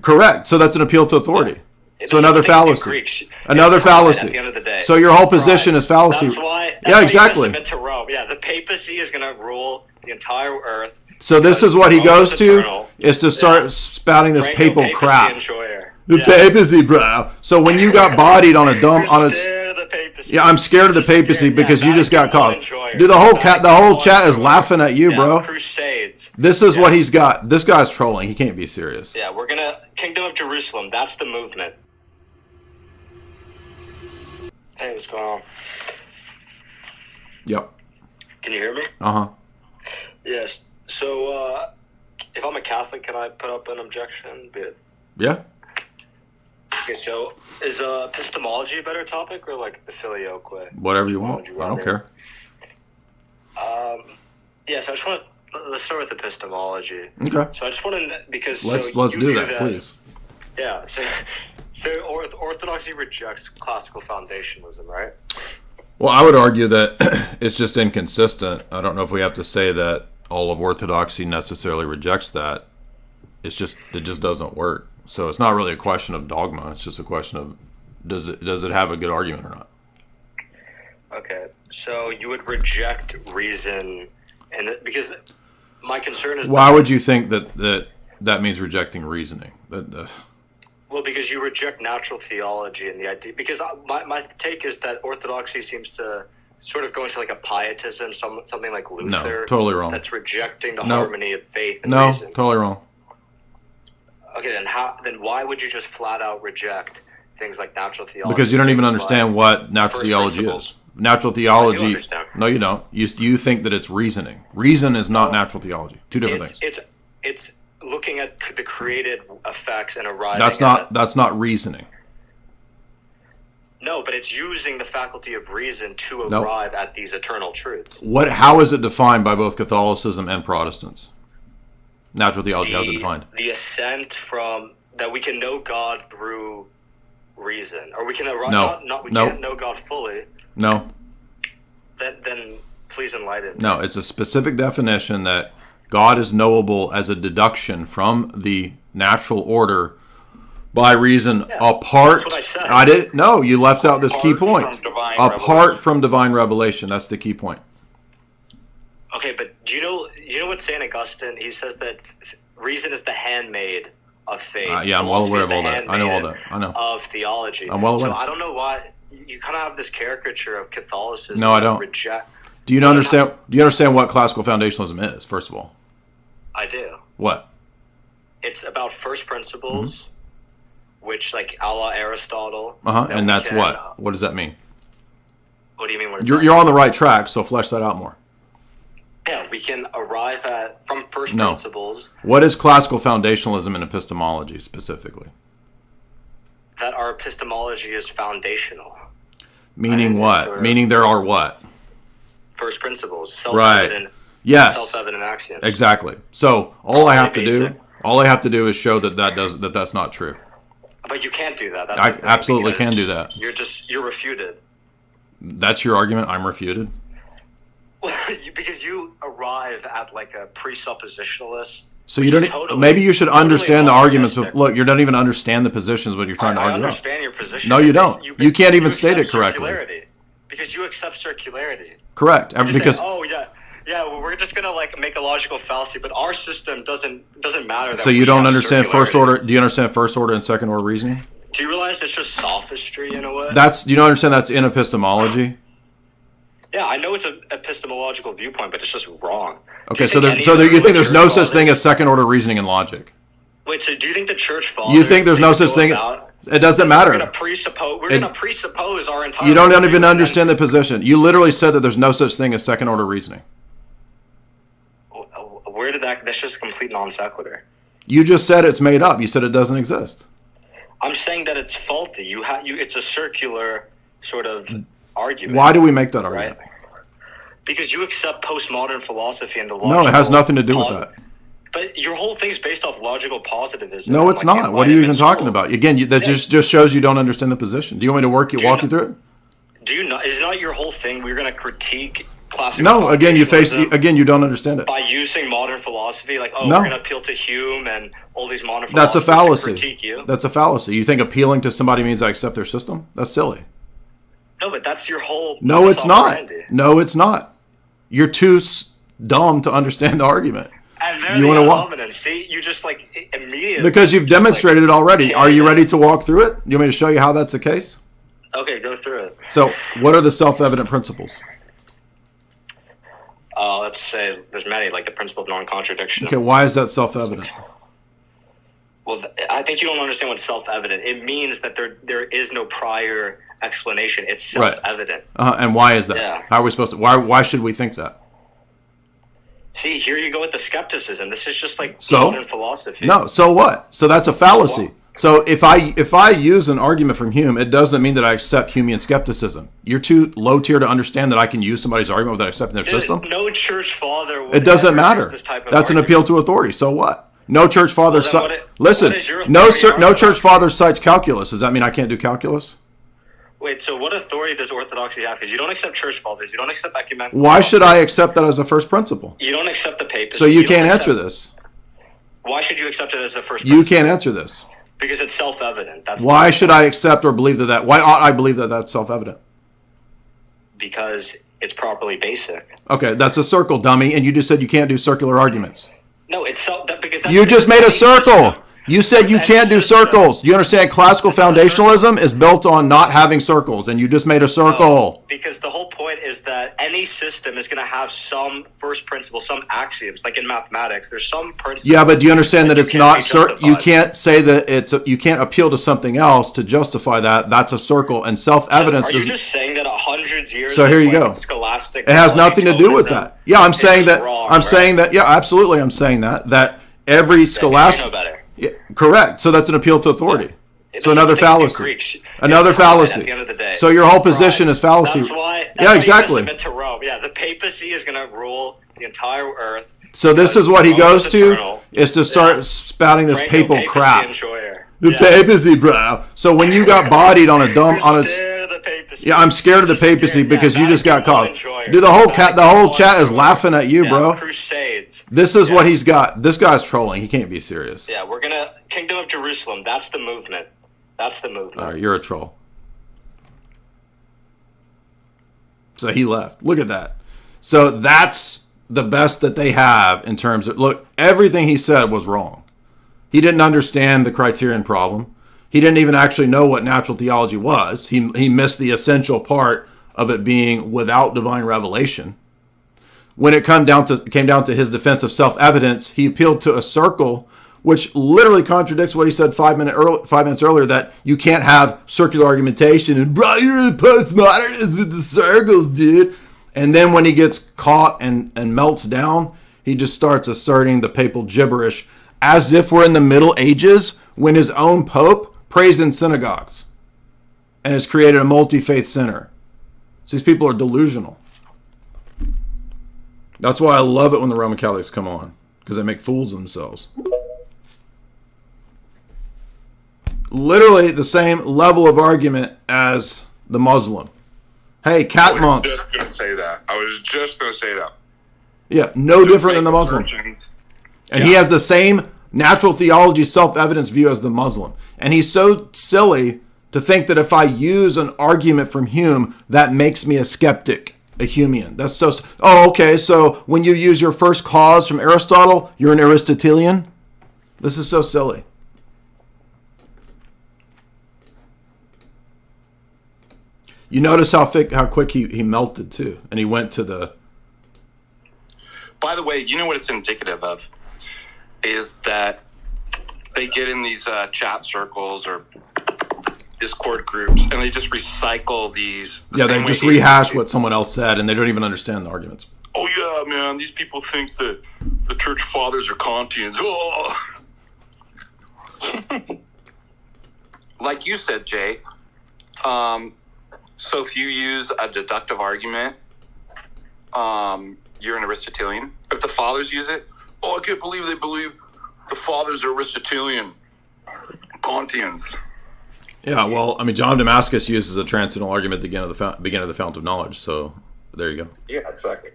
Correct. So that's an appeal to authority. Yeah. So another fallacy. Another fallacy. At the end of the day. So your whole position is fallacy. That's why. Yeah, exactly. Submit to Rome. Yeah, the papacy is going to rule the entire earth. So this is what he goes to, is to start spouting this papal crap. The papacy, bro. So when you got bodied on a dumb, yeah, I'm scared of the papacy because you just got caught. Dude, the whole chat is laughing at you, bro. Crusades. This is what he's got. This guy's trolling. He can't be serious. Yeah, we're gonna Kingdom of Jerusalem. That's the movement. Hey, what's going on? Yep. Can you hear me? Uh-huh. Yes. So, if I'm a Catholic, can I put up an objection? Yeah. Okay, so is epistemology a better topic or like the filioque? Whatever you want. I don't care. Yeah, so I just want to, let's start with epistemology. Okay. So I just want to, because... Let's do that, please. Yeah, so Orthodoxy rejects classical foundationalism, right? Well, I would argue that it's just inconsistent. I don't know if we have to say that all of Orthodoxy necessarily rejects that. It just doesn't work. So it's not really a question of dogma. It's just a question of does it have a good argument or not? Okay, so you would reject reason, and because my concern is why would you think that means rejecting reasoning? Well, because you reject natural theology and the idea. Because my take is that Orthodoxy seems to sort of go into like a pietism, something like Luther. No, totally wrong. That's rejecting the harmony of faith and reason. No, totally wrong. Okay, then why would you just flat out reject things like natural theology? Because you don't even understand what natural theology is. Natural theology. No, you don't. You think that it's reasoning. Reason is not natural theology. Two different things. It's looking at the created effects and arriving. That's not reasoning. No, but it's using the faculty of reason to arrive at these eternal truths. How is it defined by both Catholicism and Protestants? Natural theology, how is it defined? The ascent from that we can know God through reason, or we can arrive. We can't know God fully. No. Then please enlighten me. No, it's a specific definition that God is knowable as a deduction from the natural order by reason apart. That's what I said. I didn't. No, you left out this key point. Apart from divine revelation, that's the key point. Okay, but do you know what St. Augustine, he says that reason is the handmaid of faith. Yeah, I'm well aware of all that. I know all that. I know. Of theology. I'm well aware. So I don't know why you kind of have this caricature of Catholicism. No, I don't. Do you understand what classical foundationalism is, first of all? I do. What? It's about first principles, which like a la Aristotle. And that's what? What does that mean? What do you mean? You're on the right track, so flesh that out more. Yeah, we can arrive from first principles. What is classical foundationalism in epistemology specifically? That our epistemology is foundational. Meaning what? Meaning there are what? First principles, self-evident. Yes. Self-evident axioms. Exactly. So all I have to do is show that's not true. But you can't do that. I absolutely can do that. You're refuted. That's your argument. I'm refuted. Because you arrive at like a presuppositionalist. So you don't. Maybe you should understand the arguments. Look, you don't even understand the positions when you're trying to argue. I understand your position. No, you don't. You can't even state it correctly. Because you accept circularity. Correct. Because well, we're just gonna like make a logical fallacy, but our system doesn't matter. So you don't understand first order? Do you understand first order and second order reasoning? Do you realize it's just sophistry in a way? You don't understand that's in epistemology? Yeah, I know it's an epistemological viewpoint, but it's just wrong. Okay, you think there's no such thing as second order reasoning and logic? Wait, so do you think the church fathers... You think there's no such thing... It doesn't matter. We're going to presuppose our entire... You don't even understand the position. You literally said that there's no such thing as second order reasoning. Where did that... That's just complete non sequitur. You just said it's made up. You said it doesn't exist. I'm saying that it's faulty. It's a circular sort of argument. Why do we make that argument? Right? Because you accept postmodern philosophy and the logical... No, it has nothing to do with that. But your whole thing's based off logical positivism. No, it's not. What are you even talking about? Again, that just shows you don't understand the position. Do you want me to walk you through it? Do you not? Is not your whole thing? We're going to critique classical. No, again, you don't understand it. By using modern philosophy, like, No. we're going to appeal to Hume and all these modern That's a philosophers to fallacy. critique you. That's a fallacy. You think appealing to somebody means I accept their system? That's silly. No, but that's your whole. No, it's not. No, it's not. You're too dumb to understand the argument. And there You want to walk? See, you just like immediately. Because you've demonstrated it already. Are you ready to walk through it? You want me to show you how that's the case? Okay, go through it. So, what are the self-evident principles? Let's say there's many, like the principle of non-contradiction. Okay, why is that self-evident? Well, I think you don't understand what's self-evident. It means that there is no prior explanation. It's self-evident. And why is that? Yeah. How are we supposed to? Why should we think that? See, here you go with the skepticism. This is just like So? modern philosophy. No. So what? So that's a fallacy. So if I use an argument from Hume, it doesn't mean that I accept Humean skepticism. You're too low tier to understand that I can use somebody's argument without accepting their system. No church father would It doesn't ever matter. use this type of That's an argument. appeal to authority. So what? No church father. Well, then Listen. what is your No authority no on church that? father cites calculus. Does that mean I can't do calculus? Wait, so what authority does Orthodoxy have? Because you don't accept church fathers. You don't accept ecumenical. Why should I accept that as a first principle? You don't accept the papacy. So you don't can't accept- answer this. Why should you accept it as a first You principle? can't answer this. Because it's self-evident. That's Why should I accept or believe that? Why ought I believe that that's self-evident? Because it's properly basic. Okay, that's a circle, dummy, and you just said you can't do circular arguments. No, it's because that's You just made a any circle. system. You said you Any can't do system. circles. You understand classical foundationalism is built on not having circles, and you just made a circle. Because the whole point is that any system is going to have some first principle, some axioms. Like in mathematics, there's some principle. Yeah, but do you understand that you it's can't not be you justified. can't say that you can't appeal to something else to justify that. That's a circle, and self-evidence Are you does. just saying that 100 years? So of, here you like, go. Scholastic. It has nothing to do with Thomism that. Yeah, I'm is saying just that. wrong, I'm right? saying that. Yeah, absolutely. I'm saying that every Yeah, you scholastic. know better. Yeah, correct. So that's an appeal to authority. It's So the another same thing in fallacy. Greek. Another It's pride fallacy. At the end of the day. So your whole Pride. position is fallacy. That's why. Yeah, exactly. You submit to Rome. Yeah, the papacy is going to rule the entire earth. So this is what he Rome goes is to eternal. is to start spouting this Franco papal papacy crap. enjoyer. The Yeah. papacy, bro. So when you got bodied on a dumb You're scared of the papacy. yeah, I'm scared of the You're papacy scared. because Yeah, you just got Vatican caught. enjoyer. Dude, the whole Vatican chat is enjoyer. laughing at you, Yeah, bro. Crusades. This is what Yeah. he's got. This guy's trolling. He can't be serious. Yeah, we're gonna Kingdom of Jerusalem. That's the movement. That's the movement. All right, you're a troll. So he left. Look at that. So that's the best that they have in terms of look. Everything he said was wrong. He didn't understand the criterion problem. He didn't even actually know what natural theology was. He missed the essential part of it being without divine revelation. When it came down to his defense of self-evidence, he appealed to a circle, which literally contradicts what he said 5 minutes earlier, that you can't have circular argumentation and bro, you're the postmodernists with the circles, dude. And then when he gets caught and melts down, he just starts asserting the papal gibberish as if we're in the Middle Ages when his own pope prays in synagogues and has created a multi-faith center. So these people are delusional. That's why I love it when the Roman Catholics come on, because they make fools of themselves. Literally the same level of argument as the Muslim. Hey, cat monks. I was just going to say that. Yeah, no different than the Muslim. And he has the same natural theology, self-evidence view as the Muslim. And he's so silly to think that if I use an argument from Hume, that makes me a skeptic, a Humean. That's so... Oh, okay, so when you use your first cause from Aristotle, you're an Aristotelian? This is so silly. You notice how quick he melted, too. And he went to the... By the way, you know what it's indicative of? Is that they get in these chat circles or Discord groups and they just recycle these. Yeah, they just rehash what someone else said and they don't even understand the arguments. Oh, yeah, man, these people think that the church fathers are Kantians. Oh. Like you said, Jay, so if you use a deductive argument, you're an Aristotelian. If the fathers use it, I can't believe they believe the fathers are Aristotelian. Kantians. Yeah, well, I mean, John of Damascus uses a transcendental argument at the beginning of the Fount of Knowledge, so There you go. Yeah, exactly.